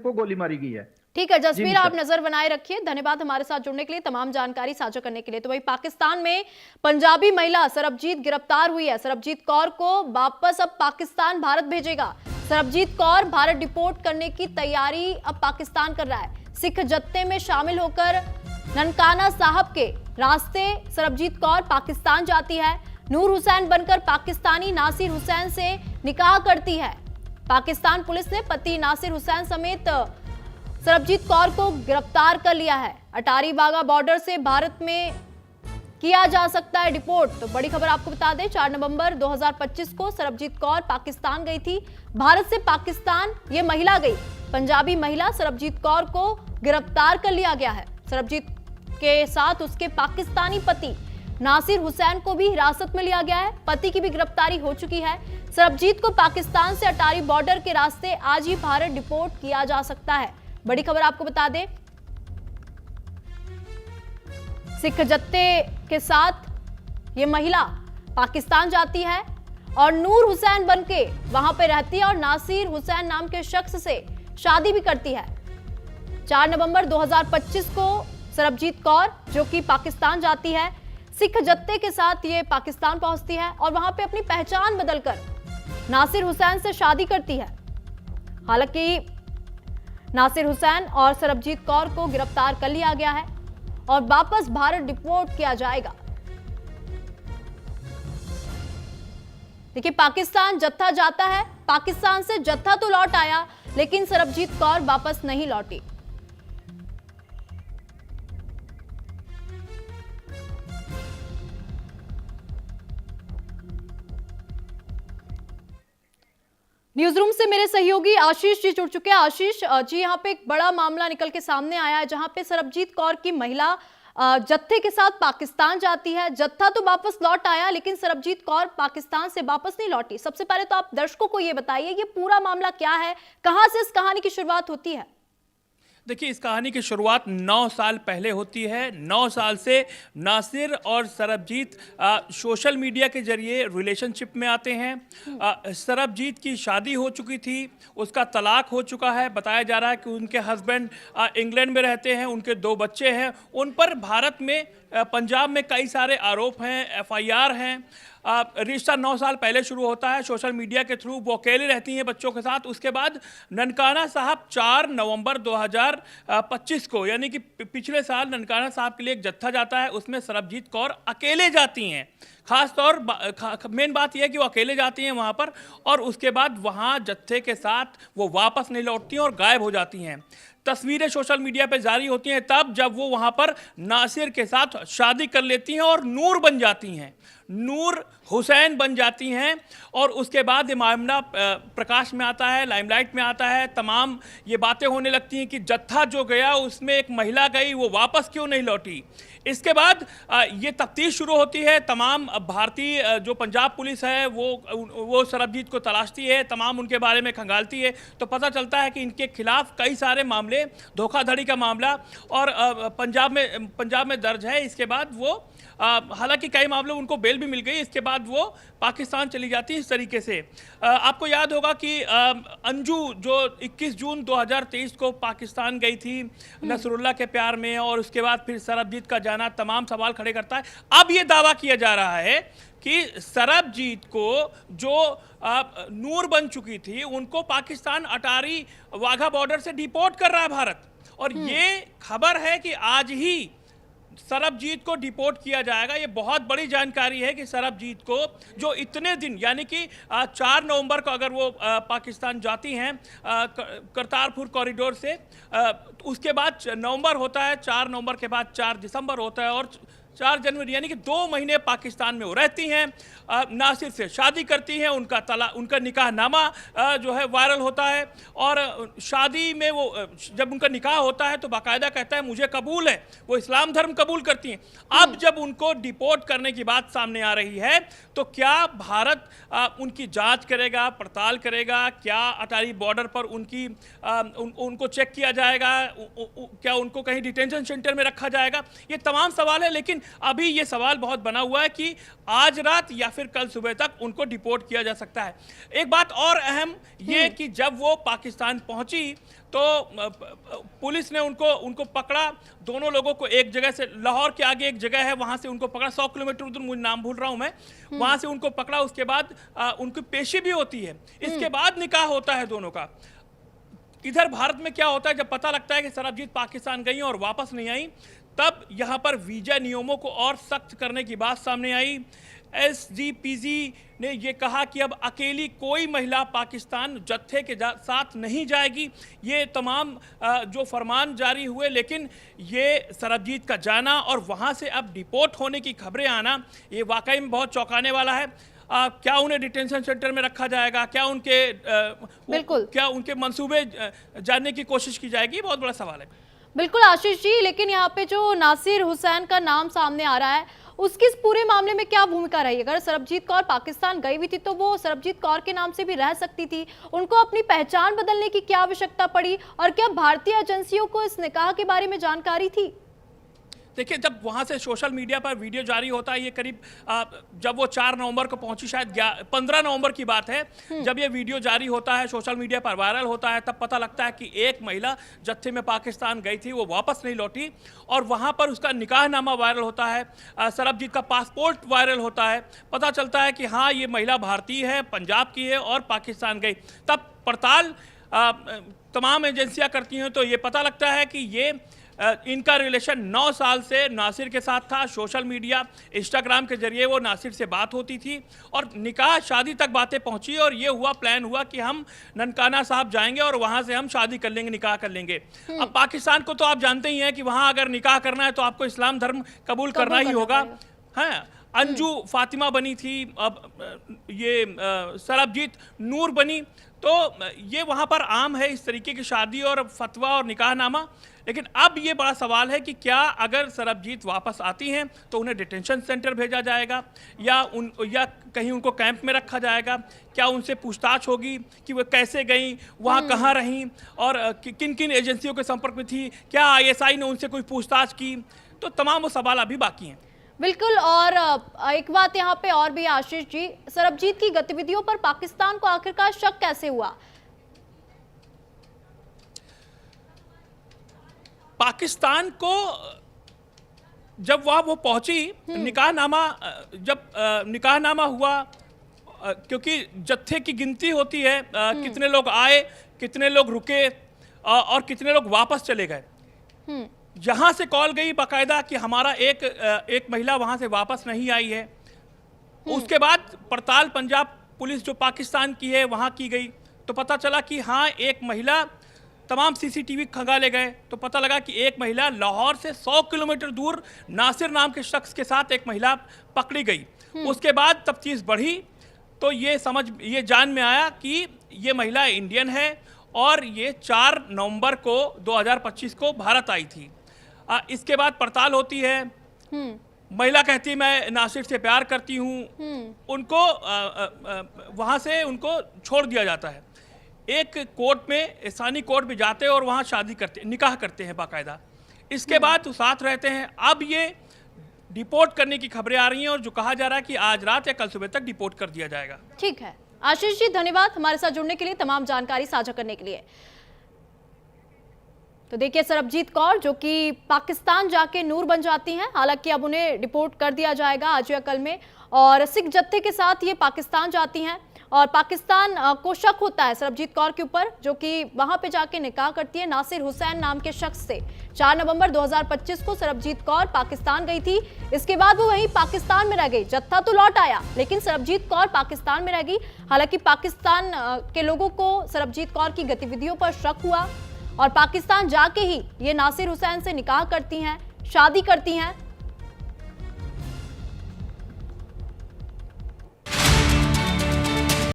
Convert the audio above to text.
को गोली मारी गई है। ठीक है जसवीर, आप नजर बनाए रखिए। धन्यवाद हमारे साथ जुड़ने के लिए, तमाम जानकारी साझा करने के लिए। तो वही पाकिस्तान में पंजाबी महिला सरबजीत गिरफ्तार हुई है। सरबजीत कौर को वापस अब पाकिस्तान भारत भेजेगा। सरबजीत कौर भारत डिपोर्ट करने की तैयारी अब पाकिस्तान कर रहा है। सिख जत्थे में शामिल होकर ननकाना साहब के रास्ते सरबजीत कौर पाकिस्तान जाती है। नूर हुसैन बनकर पाकिस्तानी नासिर हुसैन से निकाह करती है। पाकिस्तान पुलिस ने पति नासिर हुसैन समेत सरबजीत कौर को गिरफ्तार कर लिया है। अटारी वाघा बॉर्डर से भारत में किया जा सकता है डिपोर्ट। तो बड़ी खबर आपको बता दें, 4 नवंबर 2025 को सरबजीत कौर पाकिस्तान गई थी। भारत से पाकिस्तान ये महिला गई। पंजाबी महिला सरबजीत कौर को गिरफ्तार कर लिया गया है। सरबजीत के साथ उसके पाकिस्तानी पति नासिर हुसैन को भी हिरासत में लिया गया है। पति की भी गिरफ्तारी हो चुकी है। सरबजीत को पाकिस्तान से अटारी बॉर्डर के रास्ते आज ही भारत डिपोर्ट किया जा सकता है। बड़ी खबर आपको बता दें, सिख जत्थे के साथ ये महिला पाकिस्तान जाती है और नूर हुसैन बनके वहां पे रहती है और नासिर हुसैन नाम के शख्स से शादी भी करती है। 4 नवंबर 2025 को सरबजीत कौर जो कि पाकिस्तान जाती है, सिख जत्थे के साथ ये पाकिस्तान पहुंचती है और वहां पे अपनी पहचान बदलकर नासिर हुसैन से शादी करती है। हालांकि नासिर हुसैन और सरबजीत कौर को गिरफ्तार कर लिया गया है और वापस भारत डिपोर्ट किया जाएगा। देखिए, पाकिस्तान जत्था जाता है, पाकिस्तान से जत्था तो लौट आया लेकिन सरबजीत कौर वापस नहीं लौटी। न्यूज रूम से मेरे सहयोगी आशीष जी जुड़ चुके हैं। आशीष जी, यहाँ पे एक बड़ा मामला निकल के सामने आया है जहां पे सरबजीत कौर की महिला जत्थे के साथ पाकिस्तान जाती है। जत्था तो वापस लौट आया लेकिन सरबजीत कौर पाकिस्तान से वापस नहीं लौटी। सबसे पहले तो आप दर्शकों को ये बताइए, ये पूरा मामला क्या है, कहां से इस कहानी की शुरुआत होती है? देखिए, इस कहानी की शुरुआत 9 साल पहले होती है। 9 साल से नासिर और सरबजीत सोशल मीडिया के जरिए रिलेशनशिप में आते हैं। सरबजीत की शादी हो चुकी थी, उसका तलाक हो चुका है। बताया जा रहा है कि उनके हस्बैंड इंग्लैंड में रहते हैं, उनके 2 बच्चे हैं। उन पर भारत में पंजाब में कई सारे आरोप हैं, FIR हैं। रिश्ता 9 साल पहले शुरू होता है सोशल मीडिया के थ्रू। वो अकेले रहती हैं बच्चों के साथ। उसके बाद ननकाना साहब 4 नवंबर 2025 को, यानी कि पिछले साल ननकाना साहब के लिए एक जत्था जाता है, उसमें सरबजीत कौर अकेले जाती हैं। मेन बात यह है कि वो अकेले जाती हैं वहाँ पर और उसके बाद वहाँ जत्थे के साथ वो वापस नहीं लौटती हैं और गायब हो जाती हैं। तस्वीरें सोशल मीडिया पे जारी होती हैं तब जब वो वहाँ पर नासिर के साथ शादी कर लेती हैं और नूर बन जाती हैं, नूर हुसैन बन जाती हैं। और उसके बाद ये मामला प्रकाश में आता है, लाइमलाइट में आता है। तमाम ये बातें होने लगती हैं कि जत्था जो गया उसमें एक महिला गई, वो वापस क्यों नहीं लौटी। इसके बाद ये तफ्तीश शुरू होती है। तमाम भारतीय जो पंजाब पुलिस है वो सरबजीत को तलाशती है, तमाम उनके बारे में खंगालती है। तो पता चलता है कि इनके खिलाफ कई सारे मामले, धोखाधड़ी का मामला और पंजाब में दर्ज है। इसके बाद वो हालांकि कई मामलों उनको बेल भी मिल गई। इसके बाद वो पाकिस्तान चली जाती है। इस तरीके से आपको याद होगा कि अंजू जो 21 जून 2023 को पाकिस्तान गई थी नसरुल्लाह के प्यार में, और उसके बाद फिर सरबजीत का जाना तमाम सवाल खड़े करता है। अब ये दावा किया जा रहा है कि सरबजीत को जो नूर बन चुकी थी उनको पाकिस्तान अटारी वाघा बॉर्डर से डिपोर्ट कर रहा है भारत। और ये खबर है कि आज ही सरबजीत को डिपोर्ट किया जाएगा। ये बहुत बड़ी जानकारी है कि सरबजीत को जो इतने दिन, यानी कि 4 नवंबर को अगर वो पाकिस्तान जाती हैं करतारपुर कॉरिडोर से, उसके बाद नवंबर होता है, 4 नवंबर के बाद 4 दिसंबर होता है और 4 जनवरी, यानी कि 2 महीने पाकिस्तान में वो रहती हैं। नासिर से शादी करती हैं, उनका निकाहनामा जो है वायरल होता है। और शादी में वो जब उनका निकाह होता है तो बाकायदा कहता है मुझे कबूल है, वो इस्लाम धर्म कबूल करती हैं। अब जब उनको डिपोर्ट करने की बात सामने आ रही है तो क्या भारत उनकी जांच करेगा, पड़ताल करेगा? क्या अटारी बॉर्डर पर उनको चेक किया जाएगा? क्या उनको कहीं डिटेंशन सेंटर में रखा जाएगा? ये तमाम सवाल है। लेकिन अभी ये सवाल बहुत बना हुआ है कि आज रात या फिर कल सुबह तक उनको डिपोर्ट किया जा सकता है। एक बात और अहम ये कि जब वो पाकिस्तान पहुंची तो पुलिस ने उनको पकड़ा। दोनों लोगों को एक जगह से, लाहौर के आगे एक जगह है, वहां से उनको पकड़ा, 100 किलोमीटर दूर, मुझे नाम भूल रहा हूं मैं, वहां से उनको पकड़ा। उसके बाद उनकी पेशी भी होती है, इसके बाद निकाह होता है दोनों का। इधर भारत में क्या होता है, जब पता लगता है कि सरबजीत पाकिस्तान गई और वापस नहीं आई, तब यहाँ पर वीजा नियमों को और सख्त करने की बात सामने आई। एसजीपीजी ने ये कहा कि अब अकेली कोई महिला पाकिस्तान जत्थे के साथ नहीं जाएगी। ये तमाम जो फरमान जारी हुए, लेकिन ये सरबजीत का जाना और वहाँ से अब डिपोर्ट होने की खबरें आना, ये वाकई में बहुत चौंकाने वाला है। क्या उन्हें डिटेंशन सेंटर में रखा जाएगा, क्या उनके मंसूबे जानने की कोशिश की जाएगी, बहुत बड़ा सवाल है। बिल्कुल आशीष जी, लेकिन यहाँ पे जो नासिर हुसैन का नाम सामने आ रहा है, उसकी इस पूरे मामले में क्या भूमिका रही? अगर सरबजीत कौर पाकिस्तान गई हुई थी तो वो सरबजीत कौर के नाम से भी रह सकती थी, उनको अपनी पहचान बदलने की क्या आवश्यकता पड़ी, और क्या भारतीय एजेंसियों को इस निकाह के बारे में जानकारी थी? देखिए, जब वहाँ से सोशल मीडिया पर वीडियो जारी होता है, ये करीब जब वो 4 नवंबर को पहुंची, शायद 15 नवंबर की बात है, जब ये वीडियो जारी होता है, सोशल मीडिया पर वायरल होता है, तब पता लगता है कि एक महिला जत्थे में पाकिस्तान गई थी, वो वापस नहीं लौटी, और वहाँ पर उसका निकाहनामा वायरल होता है, सरबजीत का पासपोर्ट वायरल होता है, पता चलता है कि हाँ, ये महिला भारतीय है, पंजाब की है और पाकिस्तान गई। तब पड़ताल तमाम एजेंसियाँ करती हैं, तो ये पता लगता है कि ये इनका रिलेशन 9 साल से नासिर के साथ था। सोशल मीडिया, इंस्टाग्राम के जरिए वो नासिर से बात होती थी और निकाह शादी तक बातें पहुंची, और ये प्लान हुआ कि हम ननकाना साहब जाएंगे और वहां से हम शादी कर लेंगे, निकाह कर लेंगे। अब पाकिस्तान को तो आप जानते ही हैं कि वहां अगर निकाह करना है तो आपको इस्लाम धर्म कबूल करना ही होगा। हाँ, अंजू फातिमा बनी थी, अब ये सरबजीत नूर बनी, तो ये वहाँ पर आम है इस तरीके की शादी और फतवा और निकाहनामा। लेकिन अब ये बड़ा सवाल है कि क्या अगर सरबजीत वापस आती हैं तो उन्हें डिटेंशन सेंटर भेजा जाएगा या कहीं उनको कैंप में रखा जाएगा? क्या उनसे पूछताछ होगी कि वो कैसे गई, वहाँ कहाँ रहीं और किन किन एजेंसियों के संपर्क में थी? क्या ISI ने उनसे कोई पूछताछ की? तो तमाम वो सवाल अभी बाकी हैं। बिल्कुल। और एक बात यहाँ पे और भी आशीष जी, सरबजीत की गतिविधियों पर पाकिस्तान को आखिरकार शक कैसे हुआ? पाकिस्तान को जब वो पहुंची, निकाहनामा हुआ, क्योंकि जत्थे की गिनती होती है, कितने लोग आए, कितने लोग रुके और कितने लोग वापस चले गए। जहां से कॉल गई बाकायदा कि हमारा एक महिला वहां से वापस नहीं आई है। उसके बाद पड़ताल पंजाब पुलिस जो पाकिस्तान की है वहां की गई, तो पता चला कि हाँ, एक महिला, तमाम CCTV खंगाले गए तो पता लगा कि एक महिला लाहौर से 100 किलोमीटर दूर नासिर नाम के शख्स के साथ एक महिला पकड़ी गई। उसके बाद तफ्तीश बढ़ी तो ये जान में आया कि ये महिला इंडियन है और ये 4 नवंबर को 2025 को भारत आई थी। इसके बाद पड़ताल होती है, महिला कहती है मैं नासिर से प्यार करती हूँ, उनको वहाँ से उनको छोड़ दिया जाता है। एक कोर्ट में, स्थानीय कोर्ट में जाते हैं और वहाँ शादी करते, निकाह करते हैं बाकायदा। इसके बाद साथ रहते हैं। अब ये डिपोर्ट करने की खबरें आ रही हैं और जो कहा जा रहा है कि आज रात या कल सुबह तक डिपोर्ट कर दिया जाएगा। ठीक है आशीष जी, धन्यवाद हमारे साथ जुड़ने के लिए, तमाम जानकारी साझा करने के लिए। तो देखिए, सरबजीत कौर जो कि पाकिस्तान जाके नूर बन जाती हैं, हालांकि अब उन्हें डिपोर्ट कर दिया जाएगा आज या कल में, और सिख जत्थे के साथ ये पाकिस्तान जाती हैं और पाकिस्तान को शक होता है सरबजीत कौर के ऊपर, जो कि वहां पे जाके निकाह करती है नासिर हुसैन नाम के शख्स से। 4 नवंबर 2025 को सरबजीत कौर पाकिस्तान गई थी। इसके बाद वो वहीं पाकिस्तान में रह गई। जत्था तो लौट आया लेकिन सरबजीत कौर पाकिस्तान में रह गई। हालांकि पाकिस्तान के लोगों को सरबजीत कौर की गतिविधियों पर शक हुआ और पाकिस्तान जाके ही ये नासिर हुसैन से निकाह करती हैं, शादी करती हैं